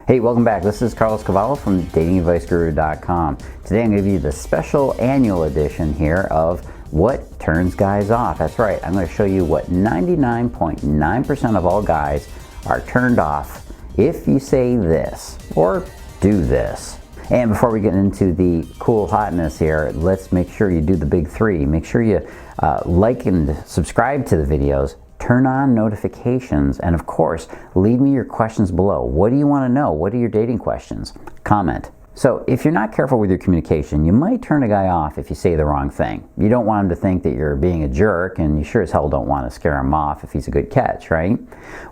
Hey, welcome back. This is Cavallo from datingadviceguru.com. Today I'm going to give you the special annual edition here of what turns guys off. That's right, I'm going to show you what 99.9% of all guys are turned off if you say this or do this. And before we get into the cool hotness here, let's make sure you do the big three. Make sure you like and subscribe to the videos. Turn on notifications, and of course, leave me your questions below. What do you want to know? What are your dating questions? Comment. So if you're not careful with your communication, you might turn a guy off if you say the wrong thing. You don't want him to think that you're being a jerk, and you sure as hell don't want to scare him off if he's a good catch, right?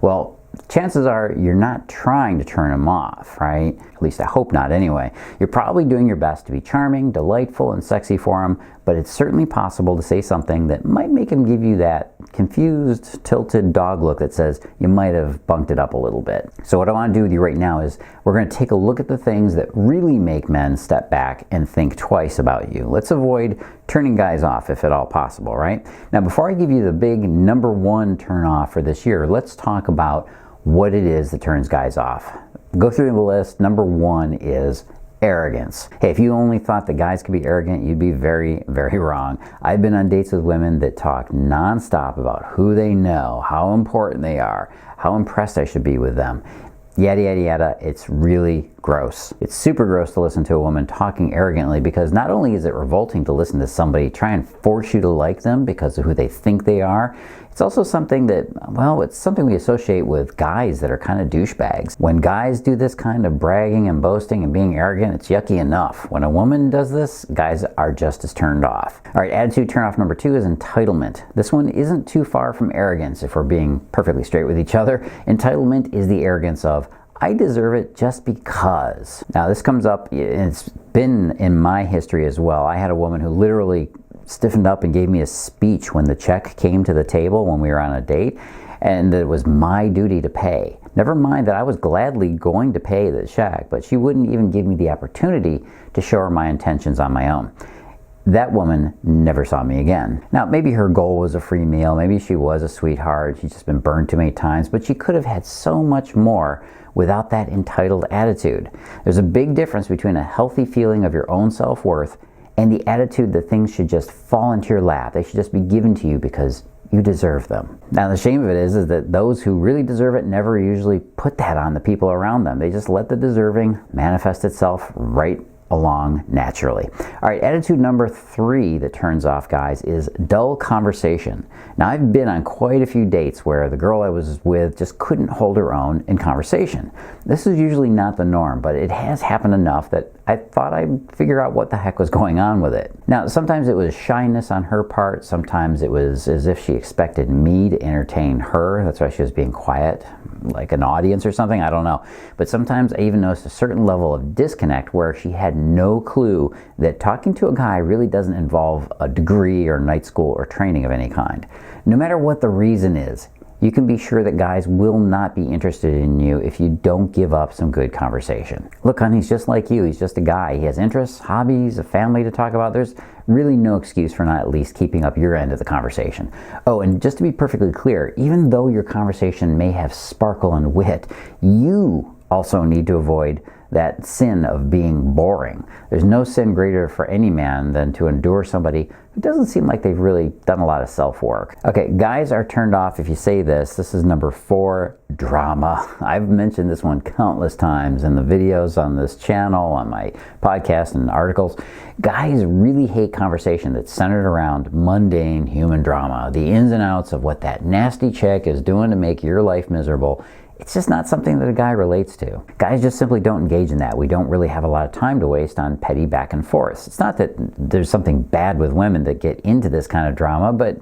Well, chances are you're not trying to turn him off, right? At least I hope not anyway. You're probably doing your best to be charming, delightful, and sexy for him, but it's certainly possible to say something that might make him give you that confused, tilted dog look that says you might have bunked it up a little bit. So what I want to do with you right now is we're going to take a look at the things that really make men step back and think twice about you. Let's avoid turning guys off if at all possible, right? Now, before I give you the big number one turn off for this year, let's talk about what it is that turns guys off. Go through the list. Number one is arrogance. Hey, if you only thought that guys could be arrogant, you'd be very, very wrong. I've been on dates with women that talk nonstop about who they know, how important they are, how impressed I should be with them. Yada, yada, yada. It's really gross. It's super gross to listen to a woman talking arrogantly, because not only is it revolting to listen to somebody try and force you to like them because of who they think they are, it's also something that, well, it's something we associate with guys that are kind of douchebags. When guys do this kind of bragging and boasting and being arrogant, it's yucky enough. When a woman does this, guys are just as turned off. All right, attitude turnoff number two is entitlement. This one isn't too far from arrogance if we're being perfectly straight with each other. Entitlement is the arrogance of, I deserve it just because. Now, this comes up, it's been in my history as well. I had a woman who literally stiffened up and gave me a speech when the check came to the table when we were on a date, and it was my duty to pay. Never mind that I was gladly going to pay the check, but she wouldn't even give me the opportunity to show her my intentions on my own. That woman never saw me again. Now, maybe her goal was a free meal, maybe she was a sweetheart, she's just been burned too many times, but she could have had so much more without that entitled attitude. There's a big difference between a healthy feeling of your own self-worth and the attitude that things should just fall into your lap. They should just be given to you because you deserve them. Now, the shame of it is that those who really deserve it never usually put that on the people around them. They just let the deserving manifest itself right along naturally. All right, attitude number three that turns off guys is dull conversation. Now, I've been on quite a few dates where the girl I was with just couldn't hold her own in conversation. This is usually not the norm, but it has happened enough that I thought I'd figure out what the heck was going on with it. Now, sometimes it was shyness on her part. Sometimes it was as if she expected me to entertain her. That's why she was being quiet, like an audience or something. I don't know. But sometimes I even noticed a certain level of disconnect where she had no clue that talking to a guy really doesn't involve a degree or night school or training of any kind. No matter what the reason is, you can be sure that guys will not be interested in you if you don't give up some good conversation. Look, hon, he's just like you. He's just a guy. He has interests, hobbies, a family to talk about. There's really no excuse for not at least keeping up your end of the conversation. Oh, and just to be perfectly clear, even though your conversation may have sparkle and wit, you also need to avoid that sin of being boring. There's no sin greater for any man than to endure somebody who doesn't seem like they've really done a lot of self-work. Okay, guys are turned off if you say this. This is number four, drama. I've mentioned this one countless times in the videos on this channel, on my podcast and articles. Guys really hate conversation that's centered around mundane human drama, the ins and outs of what that nasty chick is doing to make your life miserable. It's just not something that a guy relates to. Guys just simply don't engage in that. We don't really have a lot of time to waste on petty back and forth. It's not that there's something bad with women that get into this kind of drama, but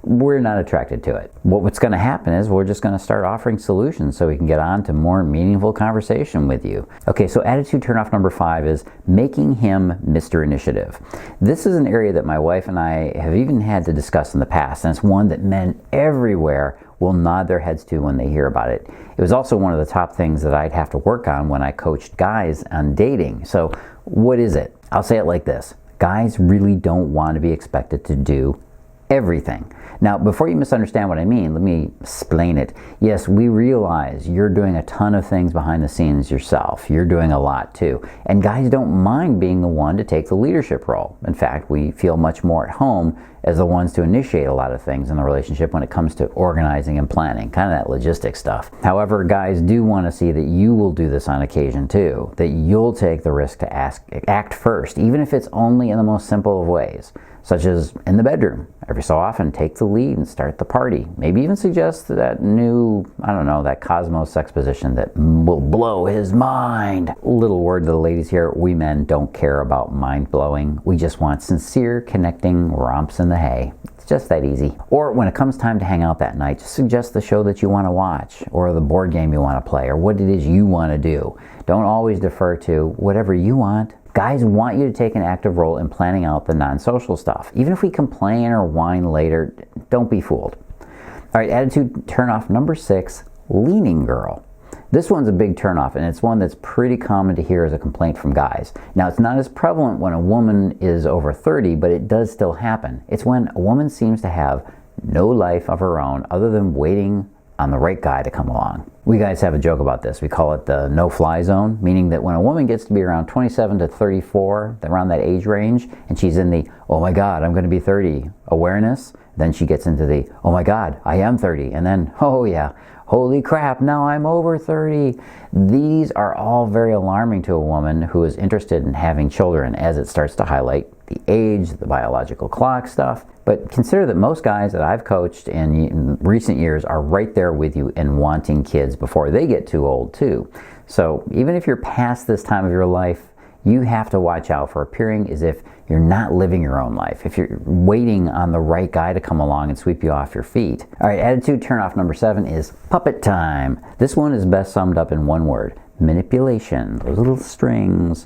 we're not attracted to it. What's going to happen is we're just going to start offering solutions so we can get on to more meaningful conversation with you. Okay, so attitude turnoff number five is making him Mr. Initiative. This is an area that my wife and I have even had to discuss in the past, and it's one that men everywhere will nod their heads to when they hear about it. It was also one of the top things that I'd have to work on when I coached guys on dating. So what is it? I'll say it like this. Guys really don't want to be expected to do everything. Now, before you misunderstand what I mean, let me explain it. Yes, we realize you're doing a ton of things behind the scenes yourself. You're doing a lot too. And guys don't mind being the one to take the leadership role. In fact, we feel much more at home as the ones to initiate a lot of things in the relationship when it comes to organizing and planning, kind of that logistic stuff. However, guys do want to see that you will do this on occasion too, that you'll take the risk to act first, even if it's only in the most simple of ways, such as in the bedroom. Every so often, take the lead and start the party. Maybe even suggest that new, I don't know, that Cosmo sex position that will blow his mind. Little word to the ladies here, we men don't care about mind blowing. We just want sincere, connecting romps in the hay. It's just that easy. Or when it comes time to hang out that night, just suggest the show that you want to watch, or the board game you want to play, or what it is you want to do. Don't always defer to whatever you want. Guys want you to take an active role in planning out the non-social stuff. Even if we complain or whine later, don't be fooled. All right, attitude turnoff number 6, leaning girl. This one's a big turnoff, and it's one that's pretty common to hear as a complaint from guys. Now, it's not as prevalent when a woman is over 30, but it does still happen. It's when a woman seems to have no life of her own other than waiting on the right guy to come along. We guys have a joke about this. We call it the no-fly zone, meaning that when a woman gets to be around 27 to 34, around that age range, and she's in the, oh my God, I'm going to be 30 awareness, then she gets into the, oh my God, I am 30, and then, oh yeah, holy crap, now I'm over 30. These are all very alarming to a woman who is interested in having children, as it starts to highlight the age, the biological clock stuff. But consider that most guys that I've coached in recent years are right there with you in wanting kids before they get too old too. So even if you're past this time of your life, you have to watch out for appearing as if you're not living your own life, if you're waiting on the right guy to come along and sweep you off your feet. All right, attitude turnoff number 7 is puppet time. This one is best summed up in one word: manipulation. Those little strings.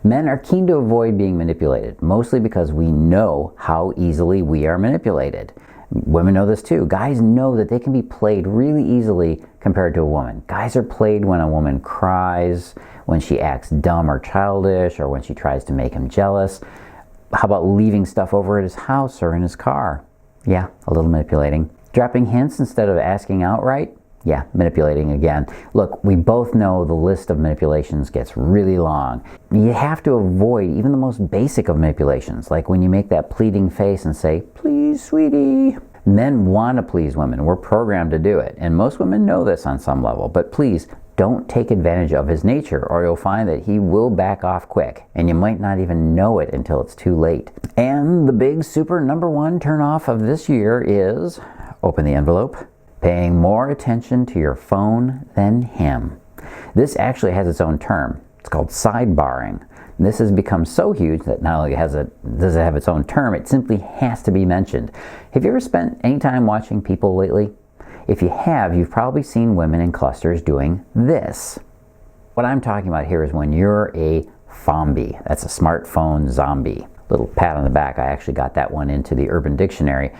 Men are keen to avoid being manipulated, mostly because we know how easily we are manipulated. Women know this too. Guys know that they can be played really easily compared to a woman. Guys are played when a woman cries, when she acts dumb or childish, or when she tries to make him jealous. How about leaving stuff over at his house or in his car? Yeah, a little manipulating. Dropping hints instead of asking outright? Yeah, manipulating again. Look, we both know the list of manipulations gets really long. You have to avoid even the most basic of manipulations, like when you make that pleading face and say, please, sweetie. Men want to please women. We're programmed to do it. And most women know this on some level. But please, don't take advantage of his nature, or you'll find that he will back off quick. And you might not even know it until it's too late. And the big super number 1 turnoff of this year is, open the envelope, paying more attention to your phone than him. This actually has its own term. It's called sidebarring. And this has become so huge that not only does it have its own term, it simply has to be mentioned. Have you ever spent any time watching people lately? If you have, you've probably seen women in clusters doing this. What I'm talking about here is when you're a zombie. That's a smartphone zombie. Little pat on the back. I actually got that one into the Urban Dictionary.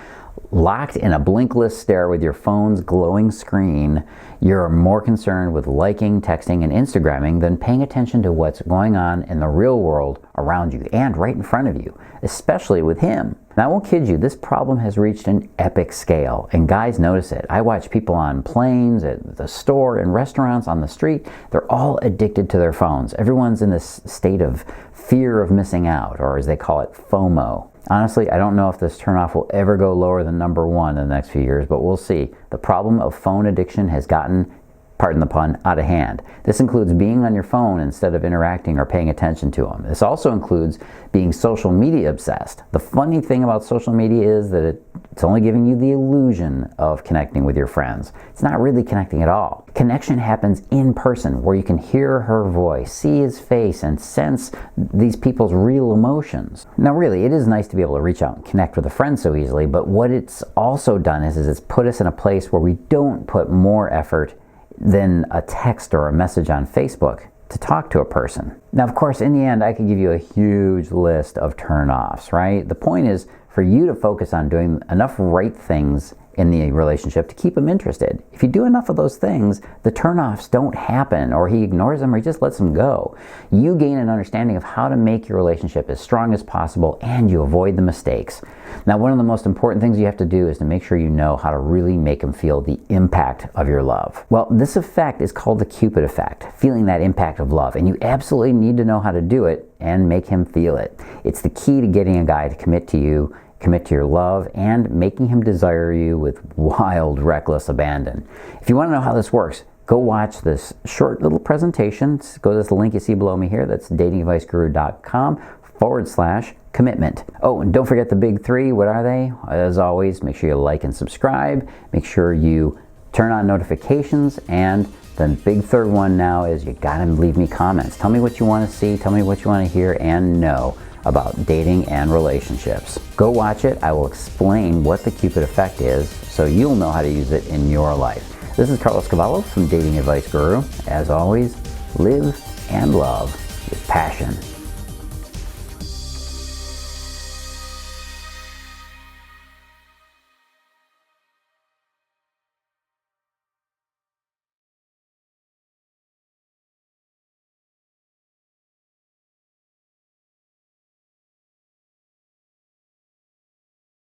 Locked in a blinkless stare with your phone's glowing screen, you're more concerned with liking, texting, and Instagramming than paying attention to what's going on in the real world around you and right in front of you, especially with him. And I won't kid you, this problem has reached an epic scale, and guys notice it. I watch people on planes, at the store, in restaurants, on the street. They're all addicted to their phones. Everyone's in this state of fear of missing out, or as they call it, FOMO. Honestly, I don't know if this turnoff will ever go lower than number 1 in the next few years, but we'll see. The problem of phone addiction has gotten, pardon the pun, out of hand. This includes being on your phone instead of interacting or paying attention to them. This also includes being social media obsessed. The funny thing about social media is that it's only giving you the illusion of connecting with your friends. It's not really connecting at all. Connection happens in person, where you can hear her voice, see his face, and sense these people's real emotions. Now really, it is nice to be able to reach out and connect with a friend so easily, but what it's also done is it's put us in a place where we don't put more effort than a text or a message on Facebook to talk to a person. Now, of course, in the end, I could give you a huge list of turn-offs, right? The point is for you to focus on doing enough right things in the relationship to keep him interested. If you do enough of those things, the turnoffs don't happen, or he ignores them, or he just lets them go. You gain an understanding of how to make your relationship as strong as possible, and you avoid the mistakes. Now, one of the most important things you have to do is to make sure you know how to really make him feel the impact of your love. Well, this effect is called the Cupid effect, feeling that impact of love, and you absolutely need to know how to do it and make him feel it. It's the key to getting a guy to commit to you, commit to your love, and making him desire you with wild, reckless abandon. If you want to know how this works, go watch this short little presentation. Go to this link you see below me here. That's datingadviceguru.com/commitment. Oh, and don't forget the big three. What are they? As always, make sure you like and subscribe. Make sure you turn on notifications. And the big third one now is you gotta leave me comments. Tell me what you want to see. Tell me what you want to hear and know about dating and relationships. Go watch it. I will explain what the Cupid effect is so you'll know how to use it in your life. This is Cavallo from Dating Advice Guru. As always, live and love with passion.